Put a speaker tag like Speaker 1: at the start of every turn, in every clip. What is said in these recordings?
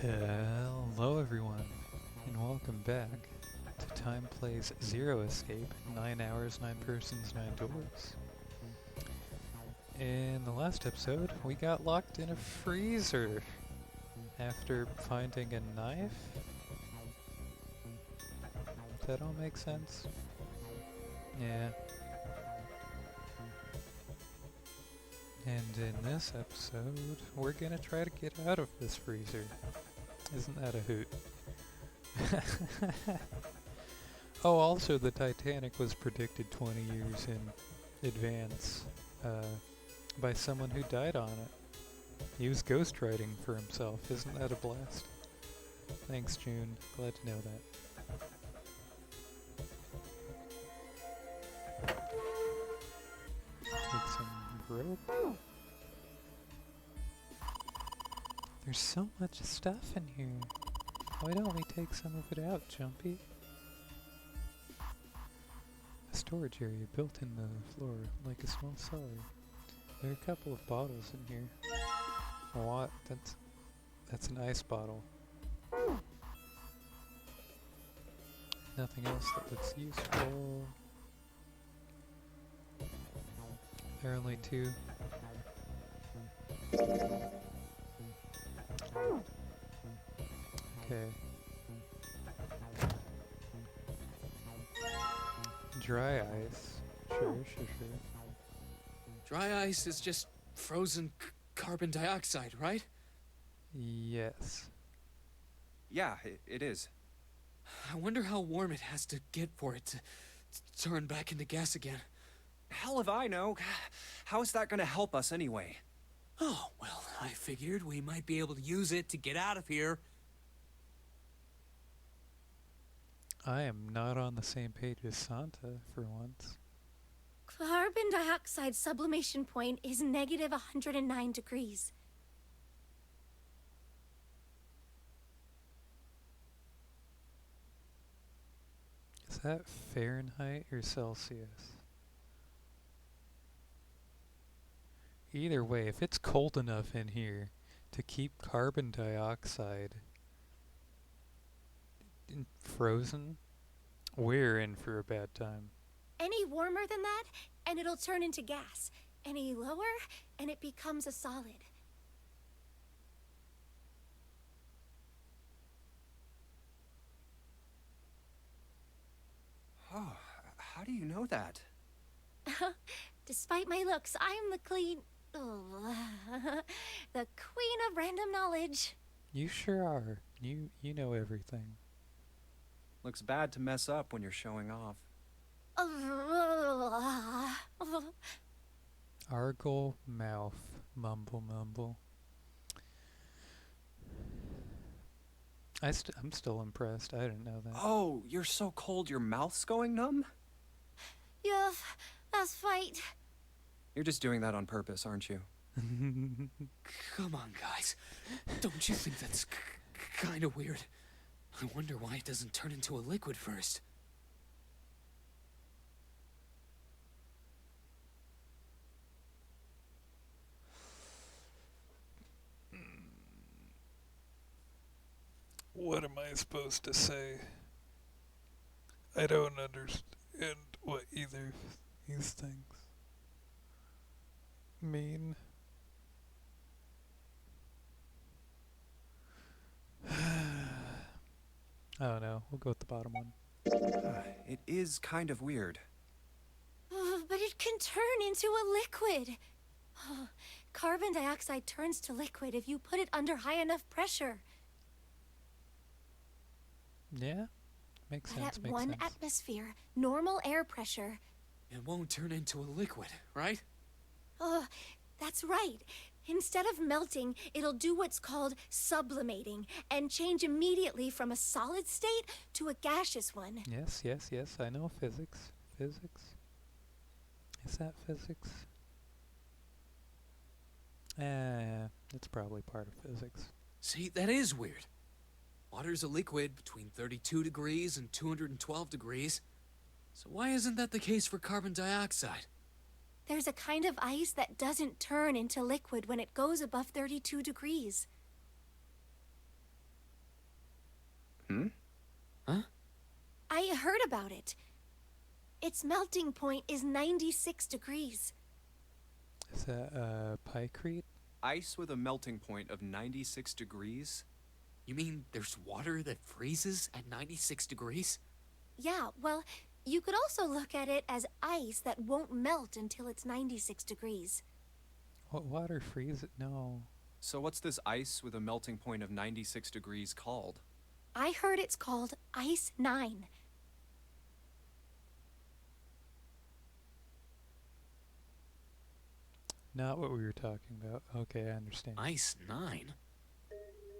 Speaker 1: Hello everyone, and welcome back to Time Plays Zero Escape, 9 hours, 9 persons, 9 doors. In the last episode, we got locked in a freezer after finding a knife. Does that all make sense? Yeah. And in this episode, we're gonna try to get out of this freezer. Isn't that a hoot? Oh, also the Titanic was predicted 20 years in advance by someone who died on it. He was ghostwriting for himself. Isn't that a blast? Thanks, June. Glad to know that. Take some rope. There's so much stuff in here. Why don't we take some of it out, Jumpy? A storage area built in the floor, like a small cellar. There are a couple of bottles in here. What? That's an ice bottle. Nothing else that looks useful. There are only two. Okay. Dry ice. Sure.
Speaker 2: Dry ice is just frozen carbon dioxide, right?
Speaker 1: Yes.
Speaker 3: Yeah, it is.
Speaker 2: I wonder how warm it has to get for it to turn back into gas again.
Speaker 3: Hell if I know. How is that gonna help us anyway?
Speaker 2: Oh, well, I figured we might be able to use it to get out of here.
Speaker 1: I am not on the same page as Santa for once.
Speaker 4: Carbon dioxide sublimation point is negative 109 degrees.
Speaker 1: Is that Fahrenheit or Celsius? Either way, if it's cold enough in here to keep carbon dioxide frozen, we're in for a bad time.
Speaker 4: Any warmer than that, and it'll turn into gas. Any lower, and it becomes a solid.
Speaker 3: Oh, how do you know that?
Speaker 4: Despite my looks, I'm the the queen of random knowledge.
Speaker 1: You sure are. You know everything.
Speaker 3: Looks bad to mess up when you're showing off.
Speaker 1: Argle mouth. Mumble. I'm still impressed. I didn't know that.
Speaker 3: Oh, you're so cold your mouth's going numb?
Speaker 4: Yeah, that's right.
Speaker 3: You're just doing that on purpose, aren't you?
Speaker 2: Come on, guys. Don't you think that's kind of weird? I wonder why it doesn't turn into a liquid first.
Speaker 1: What am I supposed to say? I don't understand what either of these things mean. Oh no, we'll go with the bottom one.
Speaker 3: It is kind of weird.
Speaker 4: But it can turn into a liquid. Carbon dioxide turns to liquid if you put it under high enough pressure.
Speaker 1: Yeah, makes
Speaker 4: But
Speaker 1: sense.
Speaker 4: at
Speaker 1: Makes
Speaker 4: 1
Speaker 1: sense.
Speaker 4: atmosphere, normal air pressure.
Speaker 2: It won't turn into a liquid, right?
Speaker 4: That's right. Instead of melting, it'll do what's called sublimating and change immediately from a solid state to a gaseous one.
Speaker 1: Yes. I know physics. Physics. Is that physics? It's probably part of physics.
Speaker 2: See, that is weird. Water's a liquid between 32 degrees and 212 degrees. So why isn't that the case for carbon dioxide?
Speaker 4: There's a kind of ice that doesn't turn into liquid when it goes above 32 degrees. I heard about it. Its melting point is 96 degrees.
Speaker 1: Is that Pykrete?
Speaker 3: Ice with a melting point of 96 degrees?
Speaker 2: You mean there's water that freezes at 96 degrees?
Speaker 4: Yeah, well, you could also look at it as ice that won't melt until it's 96 degrees.
Speaker 1: What water freezes? No.
Speaker 3: So what's this ice with a melting point of 96 degrees called?
Speaker 4: I heard it's called Ice 9.
Speaker 1: Not what we were talking about. Okay, I understand.
Speaker 2: Ice 9?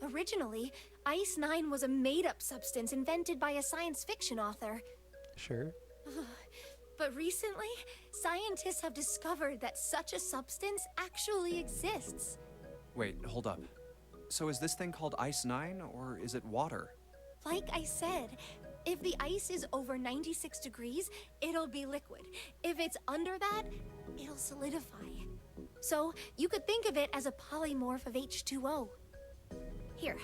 Speaker 4: Originally, Ice 9 was a made-up substance invented by a science fiction author.
Speaker 1: Sure.
Speaker 4: But recently, scientists have discovered that such a substance actually exists.
Speaker 3: Wait, hold up. So is this thing called Ice 9, or is it water?
Speaker 4: Like I said, if the ice is over 96 degrees, it'll be liquid. If it's under that, it'll solidify. So you could think of it as a polymorph of H2O. Here,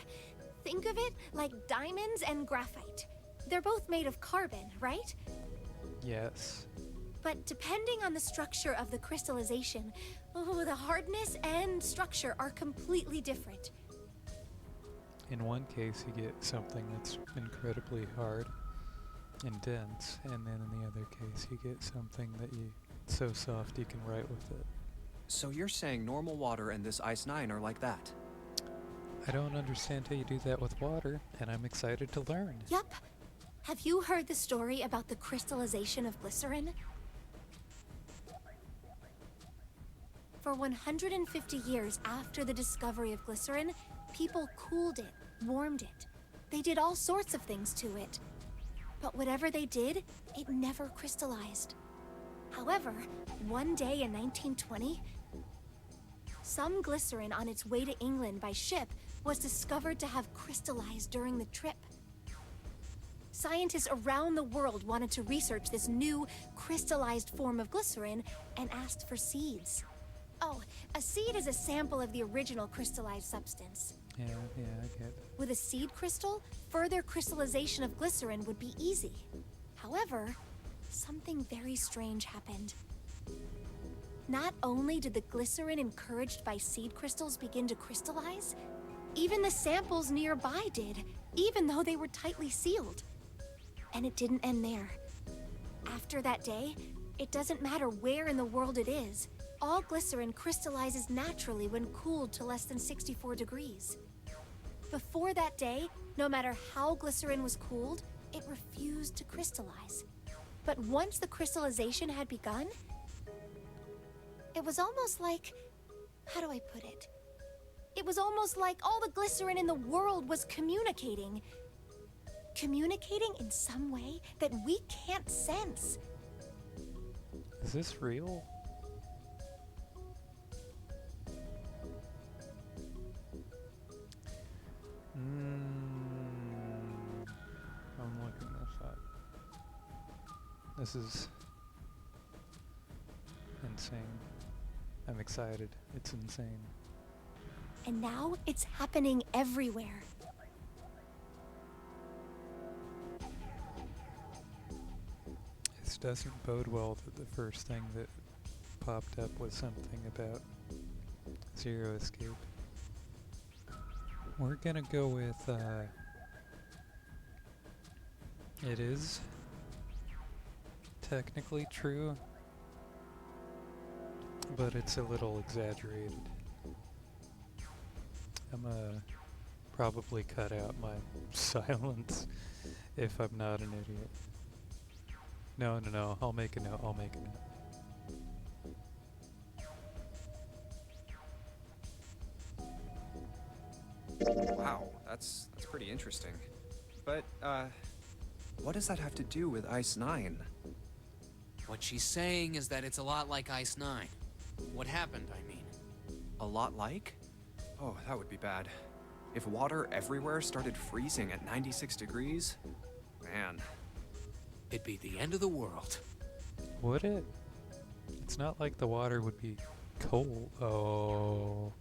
Speaker 4: think of it like diamonds and graphite. They're both made of carbon, right?
Speaker 1: Yes.
Speaker 4: But depending on the structure of the crystallization, the hardness and structure are completely different.
Speaker 1: In one case, you get something that's incredibly hard and dense, and then in the other case, you get something that it's so soft you can write with it.
Speaker 3: So you're saying normal water and this Ice 9 are like that?
Speaker 1: I don't understand how you do that with water, and I'm excited to learn.
Speaker 4: Yup. Have you heard the story about the crystallization of glycerin? For 150 years after the discovery of glycerin, people cooled it, warmed it. They did all sorts of things to it. But whatever they did, it never crystallized. However, one day in 1920, some glycerin on its way to England by ship was discovered to have crystallized during the trip. Scientists around the world wanted to research this new crystallized form of glycerin and asked for seeds. Oh, a seed is a sample of the original crystallized substance.
Speaker 1: Yeah, I get it.
Speaker 4: With a seed crystal, further crystallization of glycerin would be easy. However, something very strange happened. Not only did the glycerin encouraged by seed crystals begin to crystallize, even the samples nearby did, even though they were tightly sealed. And it didn't end there. After that day, it doesn't matter where in the world it is, all glycerin crystallizes naturally when cooled to less than 64 degrees. Before that day, no matter how glycerin was cooled, it refused to crystallize. But once the crystallization had begun, it was almost like, how do I put it? It was almost like all the glycerin in the world was communicating. Communicating in some way that we can't sense.
Speaker 1: Is this real? I'm looking this up. This is insane. I'm excited. It's insane.
Speaker 4: And now it's happening everywhere.
Speaker 1: This doesn't bode well that the first thing that popped up was something about Zero Escape. We're gonna go with, it is technically true, but it's a little exaggerated. I'm gonna probably cut out my silence if I'm not an idiot. No, I'll make a note.
Speaker 3: Wow, that's pretty interesting. But, what does that have to do with Ice 9?
Speaker 2: What she's saying is that it's a lot like Ice 9. What happened, I mean.
Speaker 3: A lot like? Oh, that would be bad. If water everywhere started freezing at 96 degrees? Man.
Speaker 2: It'd be the end of the world.
Speaker 1: Would it? It's not like the water would be cold. Oh.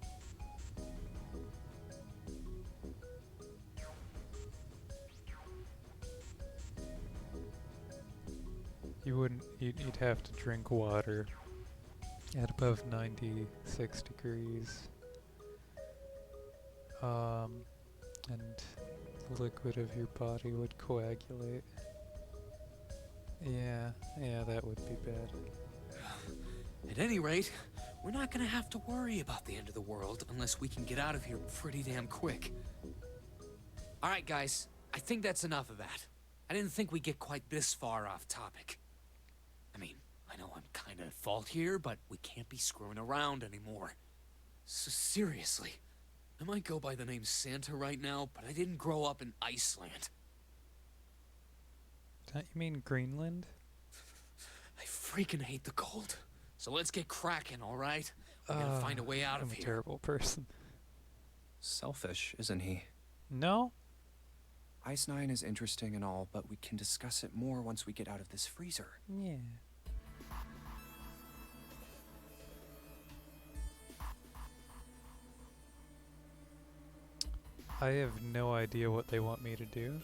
Speaker 1: You wouldn't. You'd have to drink water at above 96 degrees. And the liquid of your body would coagulate. Yeah, that would be bad.
Speaker 2: At any rate, we're not gonna have to worry about the end of the world unless we can get out of here pretty damn quick. Alright guys, I think that's enough of that. I didn't think we'd get quite this far off topic. I mean, I know I'm kinda at fault here, but we can't be screwing around anymore. So seriously, I might go by the name Santa right now, but I didn't grow up in Iceland.
Speaker 1: Don't you mean Greenland?
Speaker 2: I freaking hate the cold. So let's get cracking, alright? We gotta find a way out of
Speaker 1: I'm a
Speaker 2: here.
Speaker 1: terrible person.
Speaker 3: Selfish, isn't he?
Speaker 1: No?
Speaker 3: Ice Nine is interesting and all, but we can discuss it more once we get out of this freezer.
Speaker 1: Yeah. I have no idea what they want me to do.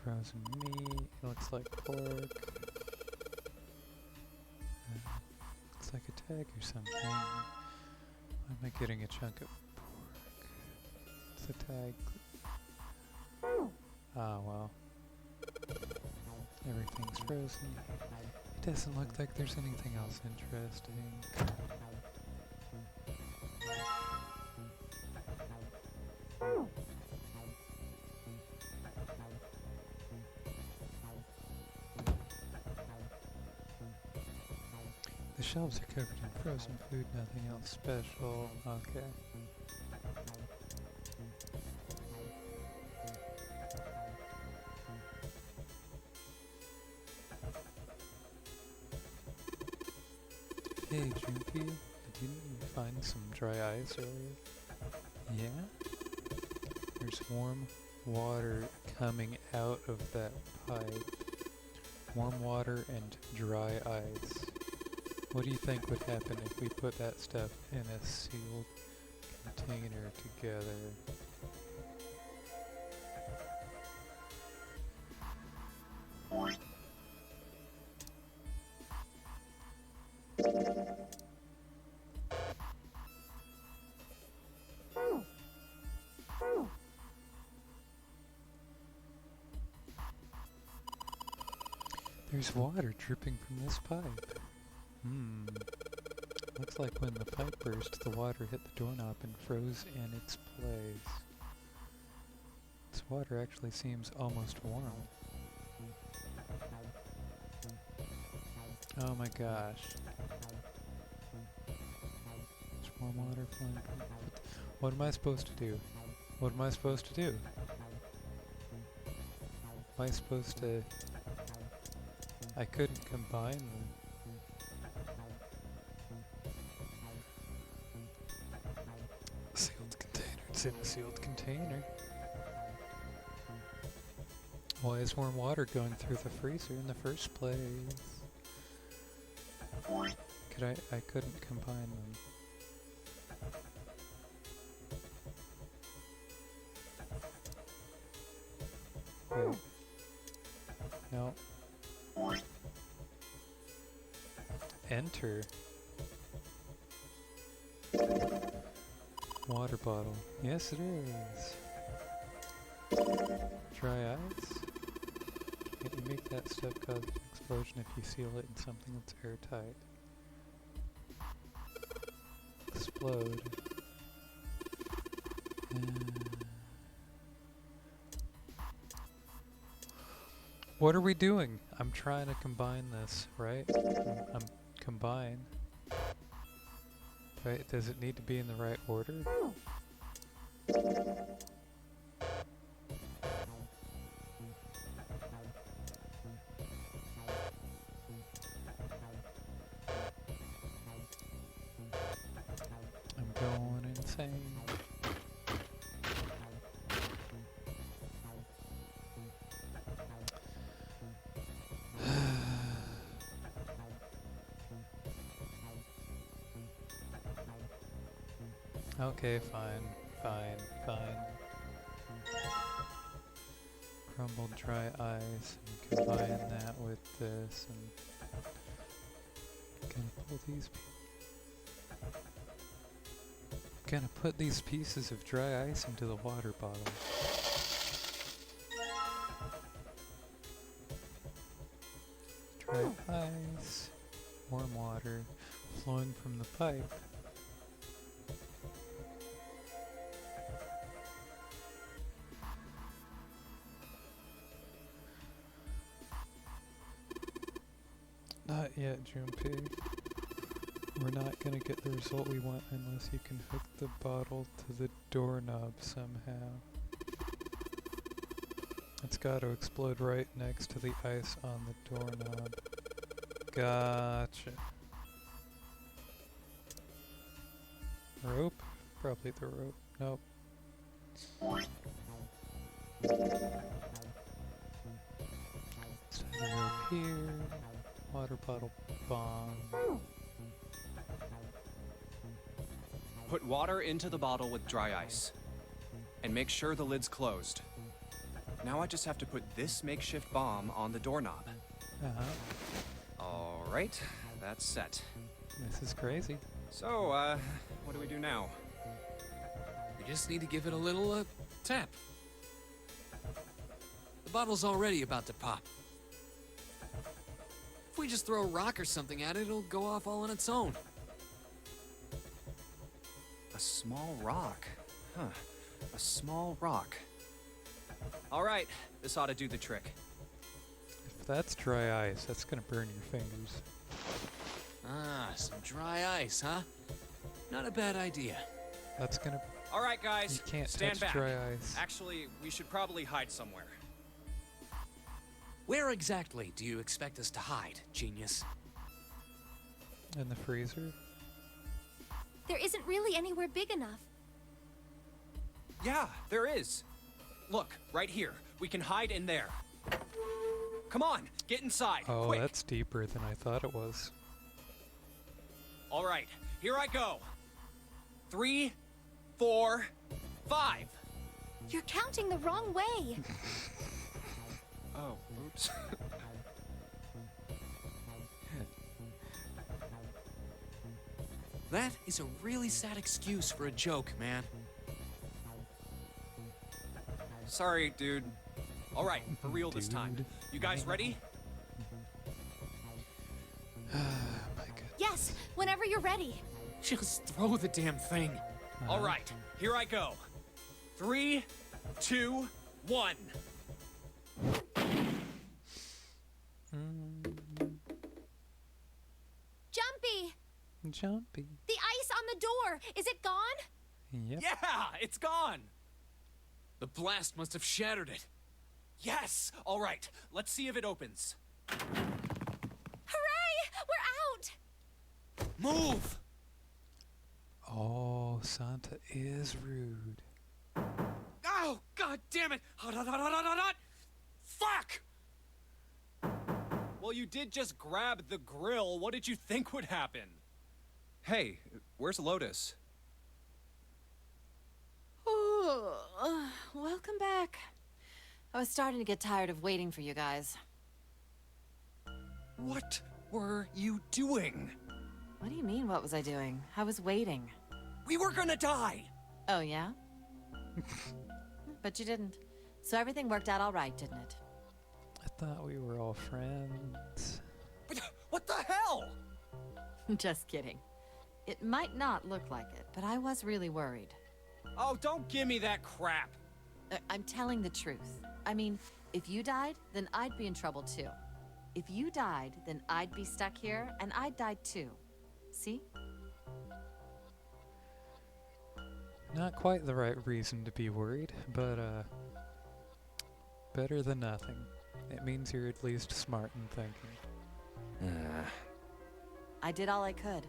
Speaker 1: Frozen meat, looks like pork. Looks like a tag or something. Why am I getting a chunk of pork? It's a tag. Ah, well. Everything's frozen. It doesn't look like there's anything else interesting. The shelves are covered in frozen food, nothing else special. Okay. Hey, Junpei, didn't you find some dry ice earlier? Yeah? There's warm water coming out of that pipe. Warm water and dry ice. What do you think would happen if we put that stuff in a sealed container together? There's water dripping from this pipe. Looks like when the pipe burst, the water hit the doorknob and froze in its place. This water actually seems almost warm. Oh my gosh. There's warm water flowing from... What am I supposed to do? What am I supposed to do? Am I supposed to... I couldn't combine them. Sealed container. It's in a sealed container. Why is warm water going through the freezer in the first place? I couldn't combine them. Wait. No. Enter. Water bottle. Yes, it is. Dry ice? Can't you make that stuff cause an explosion if you seal it in something that's airtight? Explode. What are we doing? I'm trying to combine this, right? I'm combine. Right, does it need to be in the right order? I'm going insane. Okay, fine. Crumbled dry ice and combine that with this and gonna pull these gonna put these pieces of dry ice into the water bottle. Dry ice, warm water flowing from the pipe. Not yet, Junpei. We're not gonna get the result we want unless you can hook the bottle to the doorknob somehow. It's gotta explode right next to the ice on the doorknob. Gotcha. Rope? Probably the rope. Nope. Set the rope here. Water bottle bomb.
Speaker 3: Put water into the bottle with dry ice. And make sure the lid's closed. Now I just have to put this makeshift bomb on the doorknob. All right, that's set.
Speaker 1: This is crazy.
Speaker 3: So, what do we do now?
Speaker 2: We just need to give it a little, tap. The bottle's already about to pop. If we just throw a rock or something at it, it'll go off all on its own.
Speaker 3: A small rock. Huh. A small rock. All right, this ought to do the trick.
Speaker 1: If that's dry ice, that's gonna burn your fingers.
Speaker 2: Ah, some dry ice, huh? Not a bad idea.
Speaker 1: That's gonna...
Speaker 3: All right, guys,
Speaker 1: You can't
Speaker 3: stand
Speaker 1: touch
Speaker 3: back.
Speaker 1: dry ice.
Speaker 3: Actually, we should probably hide somewhere.
Speaker 2: Where exactly do you expect us to hide, genius?
Speaker 1: In the freezer?
Speaker 4: There isn't really anywhere big enough.
Speaker 3: Yeah, there is. Look, right here. We can hide in there. Come on, get inside,
Speaker 1: Oh,
Speaker 3: quick.
Speaker 1: that's deeper than I thought it was.
Speaker 3: All right, here I go. 3, 4, 5.
Speaker 4: You're counting the wrong way.
Speaker 3: Oh, oops.
Speaker 2: That is a really sad excuse for a joke, man.
Speaker 3: Sorry, dude. All right, for real this time.
Speaker 1: Dude.
Speaker 3: You guys ready?
Speaker 1: My god.
Speaker 4: Yes, whenever you're ready.
Speaker 2: Just throw the damn thing.
Speaker 3: All right, here I go. 3, 2, 1.
Speaker 4: Jumpy!
Speaker 1: Jumpy.
Speaker 4: The ice on the door! Is it gone?
Speaker 1: Yep.
Speaker 3: Yeah, it's gone.
Speaker 2: The blast must have shattered it.
Speaker 3: Yes. All right, let's see if it opens.
Speaker 4: Hooray! We're out!
Speaker 2: Move!
Speaker 1: Oh, Santa is rude.
Speaker 2: Oh, god damn it! Hot, hot, hot, hot, hot, hot, hot! Fuck!
Speaker 3: Well, you did just grab the grill. What did you think would happen? Hey, where's Lotus?
Speaker 5: Welcome back. I was starting to get tired of waiting for you guys.
Speaker 3: What were you doing?
Speaker 5: What do you mean, what was I doing? I was waiting.
Speaker 3: We were gonna die.
Speaker 5: Oh, yeah? But you didn't. So everything worked out all right, didn't it?
Speaker 1: I thought we were all friends.
Speaker 3: But what the hell?
Speaker 5: Just kidding. It might not look like it, but I was really worried.
Speaker 3: Oh, don't give me that crap.
Speaker 5: I'm telling the truth. I mean, if you died, then I'd be in trouble too. If you died, then I'd be stuck here, and I'd die too. See?
Speaker 1: Not quite the right reason to be worried, but better than nothing. It means you're at least smart in thinking.
Speaker 5: I did all I could.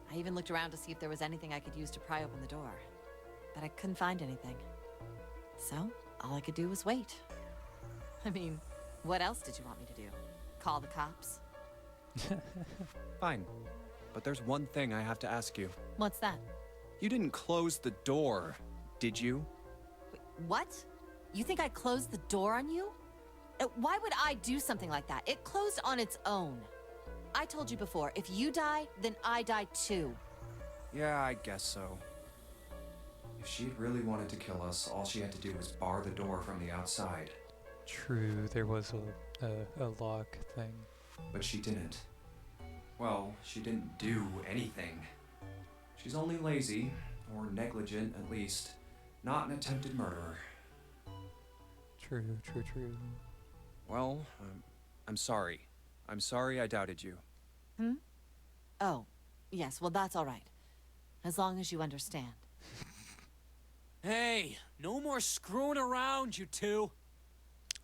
Speaker 5: I even looked around to see if there was anything I could use to pry open the door. But I couldn't find anything. So, all I could do was wait. I mean, what else did you want me to do? Call the cops?
Speaker 3: Fine. But there's one thing I have to ask you.
Speaker 5: What's that?
Speaker 3: You didn't close the door, did you?
Speaker 5: Wait, what? You think I closed the door on you? Why would I do something like that? It closed on its own. I told you before, if you die, then I die too.
Speaker 3: Yeah, I guess so. If she'd really wanted to kill us, all she had to do was bar the door from the outside.
Speaker 1: True, there was a lock thing.
Speaker 3: But she didn't. Well, she didn't do anything. She's only lazy, or negligent at least, not an attempted murderer.
Speaker 1: True, true, true.
Speaker 3: Well, I'm sorry. I'm sorry I doubted you.
Speaker 5: Oh, yes, well that's all right. As long as you understand.
Speaker 2: Hey, no more screwing around, you two.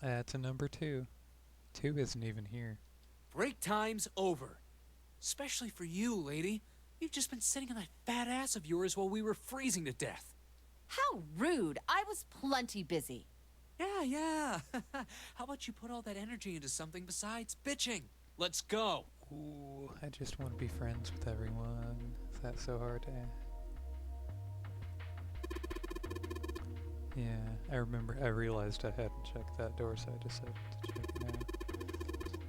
Speaker 1: That's a number 2. 2 isn't even here.
Speaker 2: Break time's over. Especially for you, lady. You've just been sitting on that fat ass of yours while we were freezing to death.
Speaker 5: How rude! I was plenty busy.
Speaker 2: Yeah. How about you put all that energy into something besides bitching? Let's go.
Speaker 1: Ooh, I just want to be friends with everyone. Is that so hard to... Yeah, I realized I hadn't checked that door, so I decided to check it now.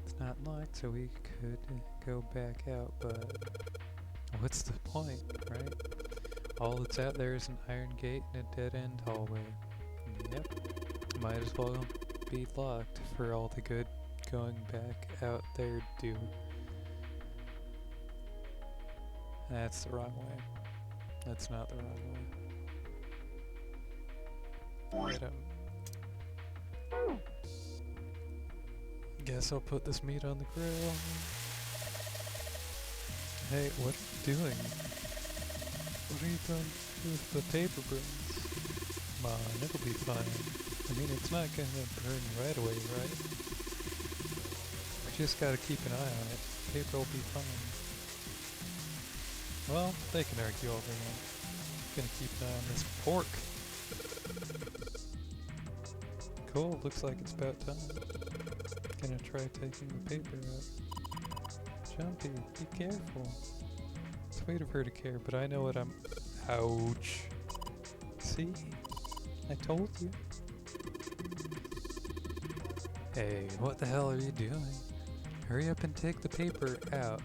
Speaker 1: It's not locked, so we could go back out, but what's the point, right? All that's out there is an iron gate and a dead-end hallway. Yep, might as well be locked for all the good going back out there do. That's the wrong way. That's not the wrong way. Right up. Guess I'll put this meat on the grill. Hey, what are you doing? What are you going to do with the paper burns? Come on, it'll be fine. I mean, it's not gonna burn right away, right? We just gotta keep an eye on it. Paper will be fine. Well, they can argue all they want. Gonna keep an eye on this pork. Cool, looks like it's about time. Gonna try taking the paper out. Jumpy, be careful. Sweet of her to care, but I know what I'm... Ouch. See? I told you. Hey, what the hell are you doing? Hurry up and take the paper out.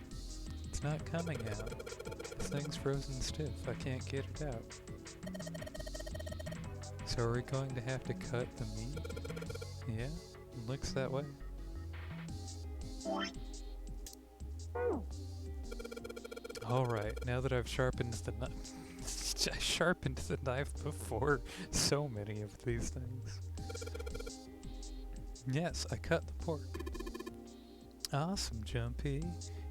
Speaker 1: It's not coming out. This thing's frozen stiff. I can't get it out. So are we going to have to cut the meat? Yeah, looks that way. Alright, now that I've sharpened the knife... I sharpened the knife before so many of these things. Yes, I cut the pork. Awesome, Jumpy.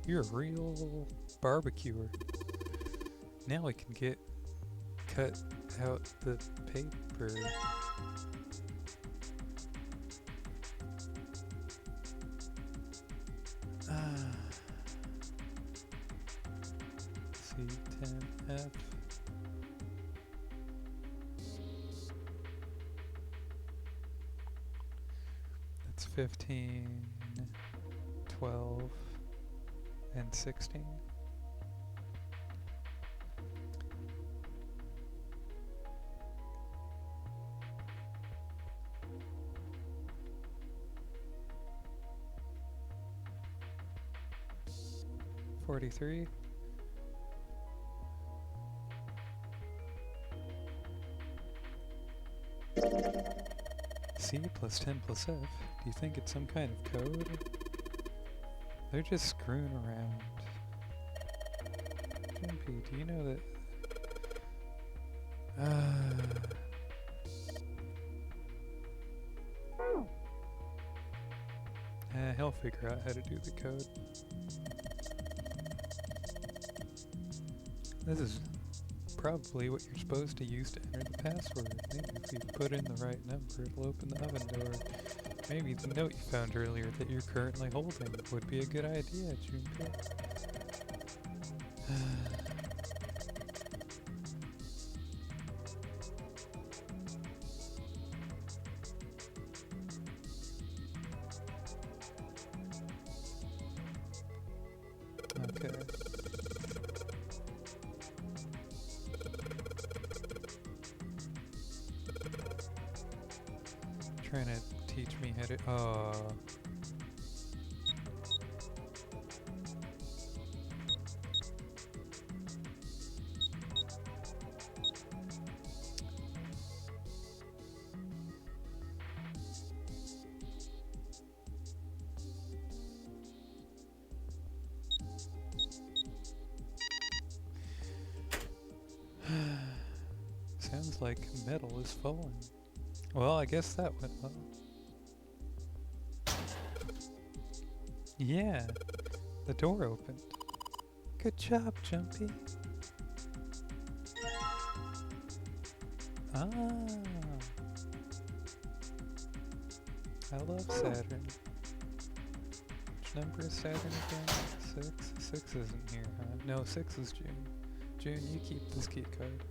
Speaker 1: You're a real barbecuer. Now we can cut out the paper. C10F. That's 15, 12, and 16. $43. C plus 10 plus F. Do you think it's some kind of code? They're just screwing around. JP, do you know that... he'll figure out how to do the code. This is probably what you're supposed to use to enter the password. Maybe if you put in the right number, it'll open the oven door. Maybe the note you found earlier that you're currently holding would be a good idea, Junpei. Okay. trying to teach me how to. Oh. Sounds like metal is falling. Well, I guess that went well. Yeah, the door opened. Good job, Jumpy. Ah. I love Saturn. Which number is Saturn again? 6? 6 isn't here, huh? No, 6 is June. June, you keep this key card.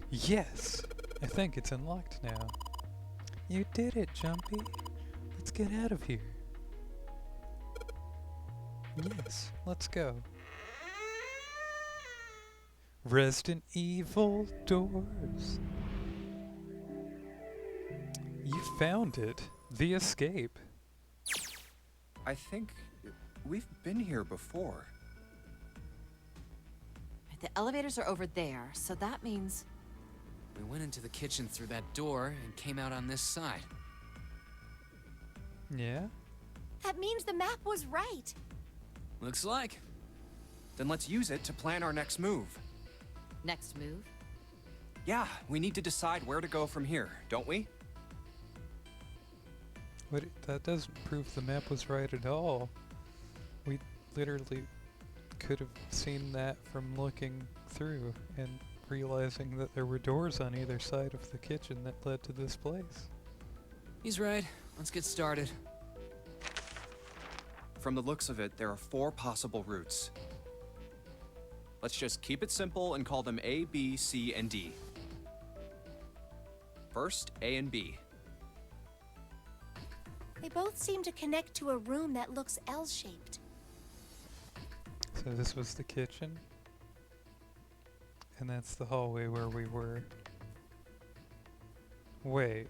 Speaker 1: Yes! I think it's unlocked now. You did it, Jumpy. Let's get out of here. Yes, let's go. Resident Evil doors. You found it. The escape.
Speaker 3: I think we've been here before.
Speaker 5: The elevators are over there, so that means...
Speaker 2: We went into the kitchen through that door and came out on this side.
Speaker 1: Yeah?
Speaker 4: That means the map was right.
Speaker 2: Looks like.
Speaker 3: Then let's use it to plan our next move.
Speaker 5: Next move?
Speaker 3: Yeah, we need to decide where to go from here, don't we?
Speaker 1: But that doesn't prove the map was right at all. We literally could have seen that from looking through and realizing that there were doors on either side of the kitchen that led to this place.
Speaker 2: He's right. Let's get started.
Speaker 3: From the looks of it, there are 4 possible routes. Let's just keep it simple and call them A, B, C, and D. First, A and B.
Speaker 4: They both seem to connect to a room that looks L-shaped.
Speaker 1: So this was the kitchen. And that's the hallway where we were. Wait.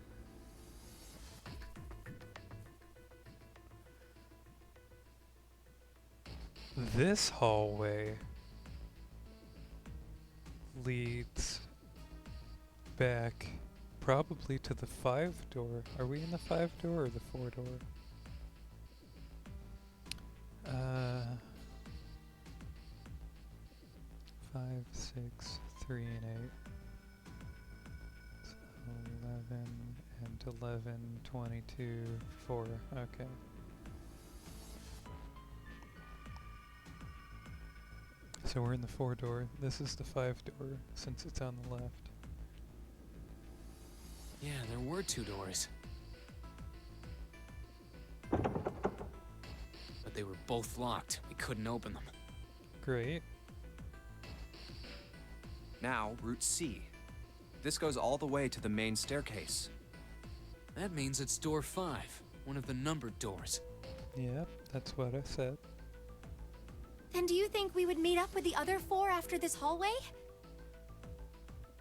Speaker 1: This hallway leads back probably to the 5 door. Are we in the 5 door or the 4 door? 5, 6, 3, and 8. So 11 and 11, 22, 4. Okay. So we're in the 4 door. This is the 5 door since it's on the left.
Speaker 2: Yeah, there were 2 doors. But they were both locked. We couldn't open them.
Speaker 1: Great.
Speaker 3: Now, Route C. This goes all the way to the main staircase.
Speaker 2: That means it's door 5, one of the numbered doors.
Speaker 1: Yep, that's what I said.
Speaker 4: Then do you think we would meet up with the other 4 after this hallway?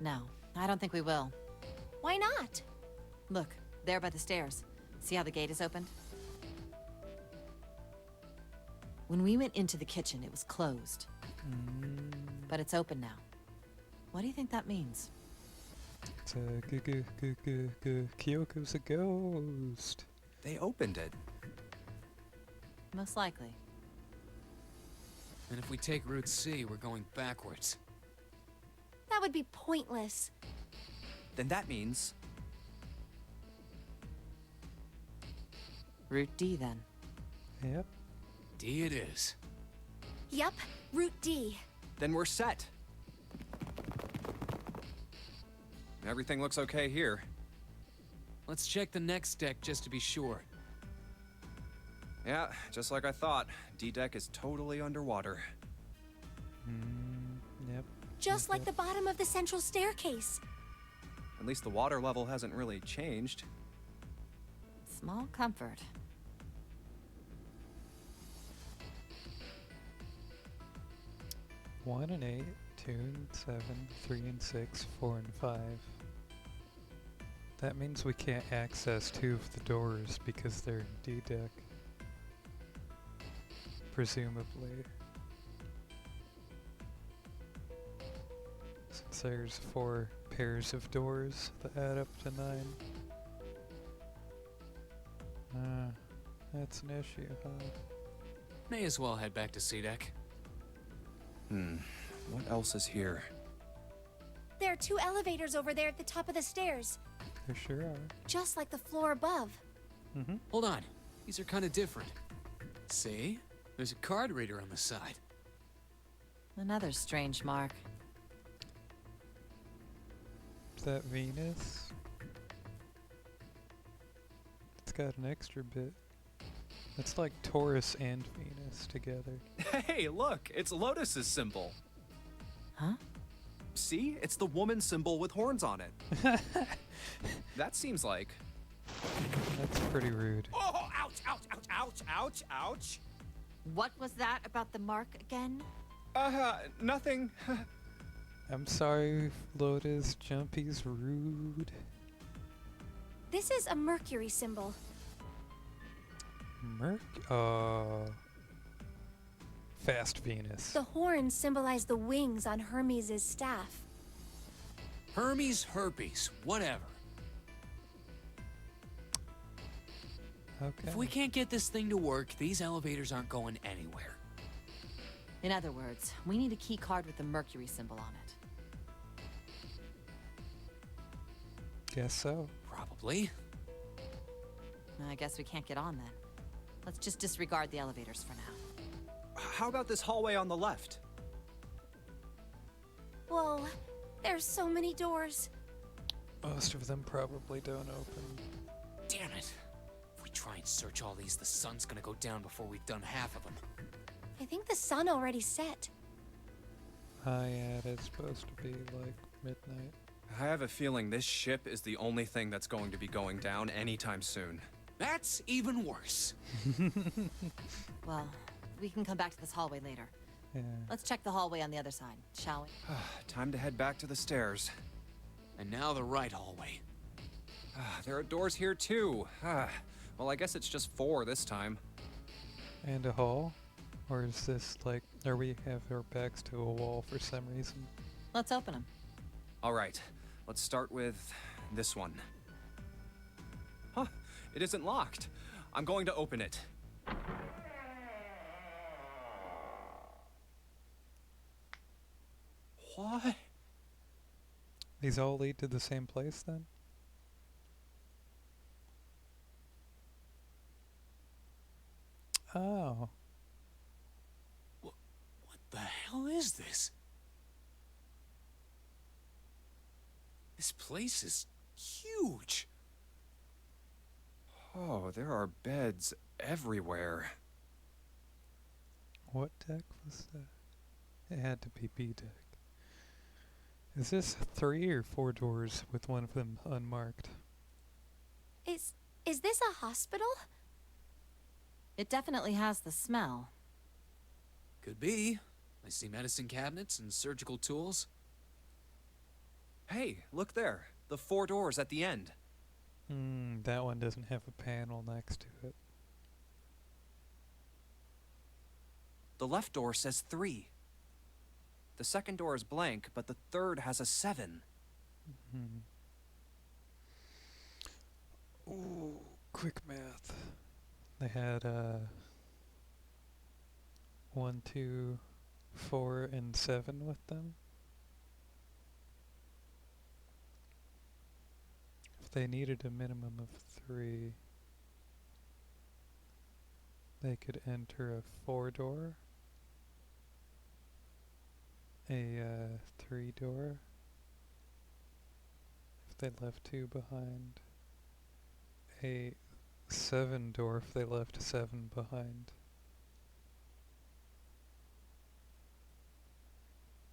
Speaker 5: No, I don't think we will.
Speaker 4: Why not?
Speaker 5: Look, there by the stairs. See how the gate is opened? When we went into the kitchen, it was closed. But it's open now. What do you think that means?
Speaker 1: It's Kyoko's a ghost.
Speaker 3: They opened it.
Speaker 5: Most likely.
Speaker 2: And if we take Route C, we're going backwards.
Speaker 4: That would be pointless.
Speaker 3: Then that means...
Speaker 5: Route D, then.
Speaker 1: Yep.
Speaker 2: D it is.
Speaker 4: Yup, Route D.
Speaker 3: Then we're set. Everything looks okay here.
Speaker 2: Let's check the next deck just to be sure.
Speaker 3: Yeah, just like I thought. D-deck is totally underwater.
Speaker 1: Yep.
Speaker 4: Just like the bottom of the central staircase.
Speaker 3: At least the water level hasn't really changed.
Speaker 5: Small comfort.
Speaker 1: One and 8, 2 and 7, 3 and 6, 4 and 5. That means we can't access 2 of the doors because they're in D-Deck. Presumably. Since there's 4 pairs of doors that add up to 9. That's an issue, huh?
Speaker 2: May as well head back to C-Deck.
Speaker 3: What else is here?
Speaker 4: There are 2 elevators over there at the top of the stairs,
Speaker 1: There sure are.
Speaker 4: just like the floor above.
Speaker 1: Mm-hmm.
Speaker 2: Hold on. These are kind of different. See? There's a card reader on the side.
Speaker 5: Another strange mark.
Speaker 1: Is that Venus? It's got an extra bit. It's like Taurus and Venus together.
Speaker 3: Hey, look! It's Lotus's symbol.
Speaker 5: Huh?
Speaker 3: See? It's the woman symbol with horns on it. That seems like...
Speaker 1: That's pretty rude.
Speaker 3: Oh, ouch, ouch, ouch, ouch, ouch, ouch.
Speaker 5: What was that about the mark again?
Speaker 3: Nothing.
Speaker 1: I'm sorry, Lotus. Jumpy's rude.
Speaker 4: This is a Mercury symbol.
Speaker 1: Fast Venus.
Speaker 4: The horns symbolize the wings on Hermes' staff.
Speaker 2: Hermes, herpes, whatever.
Speaker 1: Okay.
Speaker 2: If we can't get this thing to work, these elevators aren't going anywhere.
Speaker 5: In other words, we need a key card with the Mercury symbol on it.
Speaker 1: Guess so.
Speaker 2: Probably.
Speaker 5: I guess we can't get on then. Let's just disregard the elevators for now.
Speaker 3: How about this hallway on the left?
Speaker 4: Whoa, there's so many doors.
Speaker 1: Most of them probably don't open.
Speaker 2: Damn it. If we try and search all these, the sun's gonna go down before we've done half of them.
Speaker 4: I think the sun already set.
Speaker 1: Yeah, it's supposed to be like midnight.
Speaker 3: I have a feeling this ship is the only thing that's going to be going down anytime soon.
Speaker 2: That's even worse.
Speaker 5: Well, we can come back to this hallway later.
Speaker 1: Yeah.
Speaker 5: Let's check the hallway on the other side, shall we?
Speaker 3: Time to head back to the stairs.
Speaker 2: And now the right hallway.
Speaker 3: There are doors here too. Well, I guess it's just 4 this time.
Speaker 1: And a hall? Or is this like, are we have our backs to a wall for some reason?
Speaker 5: Let's open them.
Speaker 3: All right, let's start with this one. Huh, it isn't locked. I'm going to open it. What?
Speaker 1: These all lead to the same place then? Oh.
Speaker 2: What the hell is this? This place is huge.
Speaker 3: Oh, there are beds everywhere.
Speaker 1: What deck was that? It had to be B deck. Is this 3 or 4 doors with one of them unmarked?
Speaker 4: Is this a hospital?
Speaker 5: It definitely has the smell.
Speaker 2: Could be. I see medicine cabinets and surgical tools.
Speaker 3: Hey, look there. The 4 doors at the end.
Speaker 1: That one doesn't have a panel next to it.
Speaker 3: The left door says 3. The second door is blank, but the third has a 7.
Speaker 1: Ooh, quick math. They had 1, 2, 4, and 7 with them. If they needed a minimum of 3, they could enter a 4 door, a 3 door, if they left 2 behind, a 7 door if they left 7 behind.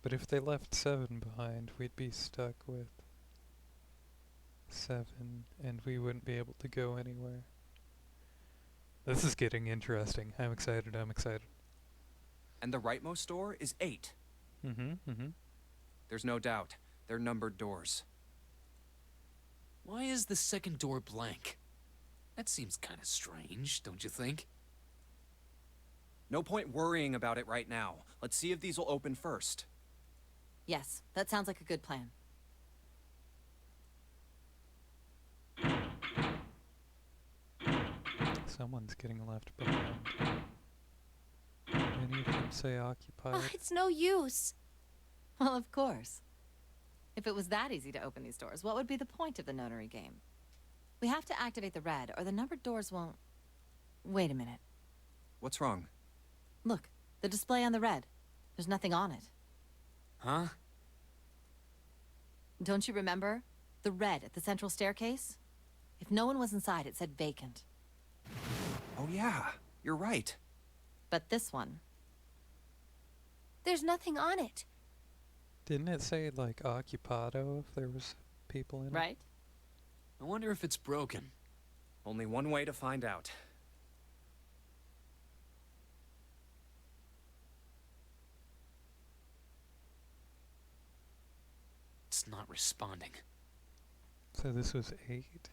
Speaker 1: But if they left 7 behind, we'd be stuck with 7, and we wouldn't be able to go anywhere. This is getting interesting. I'm excited, I'm excited.
Speaker 3: And the rightmost door is 8. There's no doubt. They're numbered doors.
Speaker 2: Why is the second door blank? That seems kind of strange, don't you think?
Speaker 3: No point worrying about it right now. Let's see if these will open first.
Speaker 5: Yes, that sounds like a good plan.
Speaker 1: Someone's getting left behind. Any of them say occupied?
Speaker 4: Oh, it's no use.
Speaker 5: Well, of course. If it was that easy to open these doors, what would be the point of the notary game? We have to activate the red, or the numbered doors won't... Wait a minute.
Speaker 3: What's wrong?
Speaker 5: Look, the display on the red. There's nothing on it.
Speaker 2: Huh?
Speaker 5: Don't you remember? The red at the central staircase? If no one was inside, it said vacant.
Speaker 3: Oh yeah, you're right.
Speaker 5: But this one...
Speaker 4: There's nothing on it.
Speaker 1: Didn't it say, like, occupado if there was people in it?
Speaker 5: Right?
Speaker 2: I wonder if it's broken.
Speaker 3: Only one way to find out.
Speaker 2: It's not responding.
Speaker 1: So this was 8.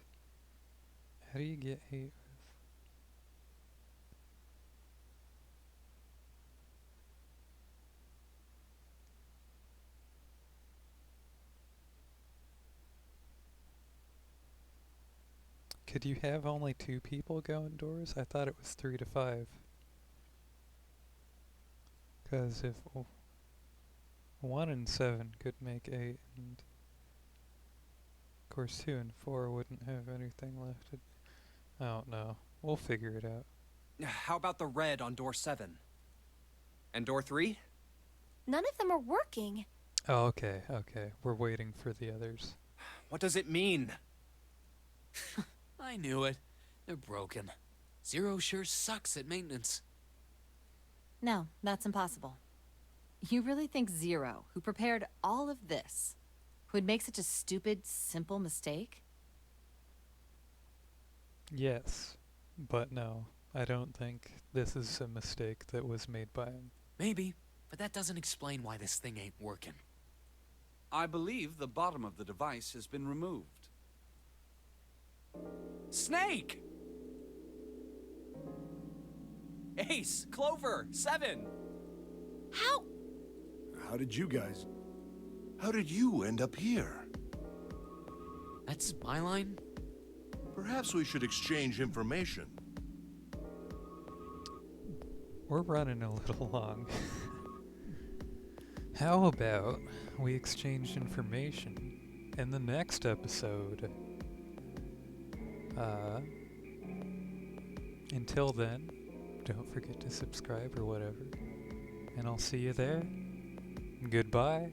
Speaker 1: How do you get 8 with... Could you have only 2 people go indoors? I thought it was 3 to 5. Because if 1 and 7 could make 8, and of course 2 and 4 wouldn't have anything left. I don't know. We'll figure it out.
Speaker 3: How about the red on door 7? And door 3?
Speaker 4: None of them are working.
Speaker 1: Oh, okay, okay. We're waiting for the others.
Speaker 3: What does it mean?
Speaker 2: I knew it. They're broken. Zero sure sucks at maintenance.
Speaker 5: No, that's impossible. You really think Zero, who prepared all of this, would make such a stupid, simple mistake?
Speaker 1: Yes, but no. I don't think this is a mistake that was made by him.
Speaker 2: Maybe, but that doesn't explain why this thing ain't working.
Speaker 6: I believe the bottom of the device has been removed.
Speaker 3: Snake! Ace! Clover! 7!
Speaker 4: How?
Speaker 7: How did you end up here?
Speaker 2: That's my line?
Speaker 7: Perhaps we should exchange information.
Speaker 1: We're running a little long. How about we exchange information in the next episode? Until then, don't forget to subscribe or whatever. And I'll see you there. Goodbye.